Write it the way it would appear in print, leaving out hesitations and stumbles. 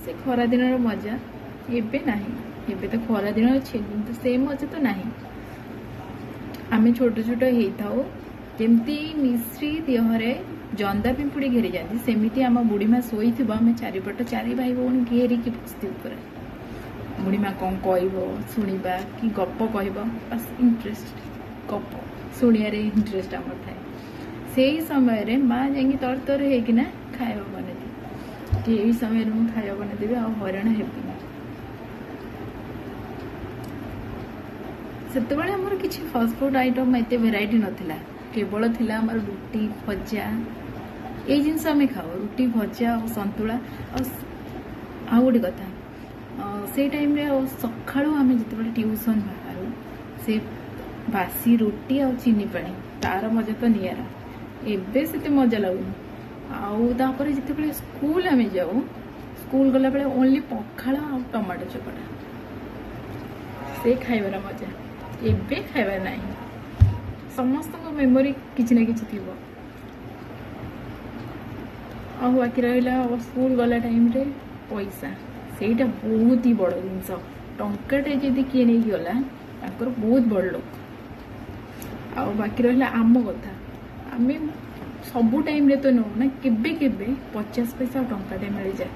से खरा दिन मजा एबे नाही। एबे तो खरा दिन अच्छे किंतु से मजा तो नहीं। आमे छोट छोट होता जमती मिश्री देहरे जंदा पिंपुड़ी घेरी जाती सेमती आम बुढ़ीमा शोई आम चारिपट चारि भाई भौणी घेरिकी बसती उपर बुढ़ीमा कौन कह शुणा कि गप कह बस इंटरेस्ट गप शुणियारे इंटरेस्ट आम थाए से समय माँ जाकि तर तर होना खाଇବା बनैदी कि यही समय मुझे खाଇବା बनैदेवी आ हराण हेबी से आमर किसी फास्ट फूड आइटम एत भेराइटी नाला केवल थिला आमर रुटी भजा ये जिनस आम खाओ रुटी भजा और संतुला आ गोटे कथा से टाइम सका आम जो ट्यूशन बाहर से बासी रुटी आ चीनी पानी तार मजा तो निरा एबे से मजा लगुनि आउे जिते स्कूल आम जाऊ स्कूल गला बेले ओनली पखाड़ आ टमाटो चकटा से खाइबार मजा एबे खाइबार नहीं समस्त मेमोरी किसी ना किसी थी बाकी रहा स्कूल गला टाइम रे पैसा सेटा बहुत ही बड़ जिनस टंकाटे जदि किए नहीं गला बहुत बड़ लोग बाकी रहा आम कथा आम सबू टाइम रे तो नौ ना केबे केबे 50 पैसा टंकाटे मिल जाए।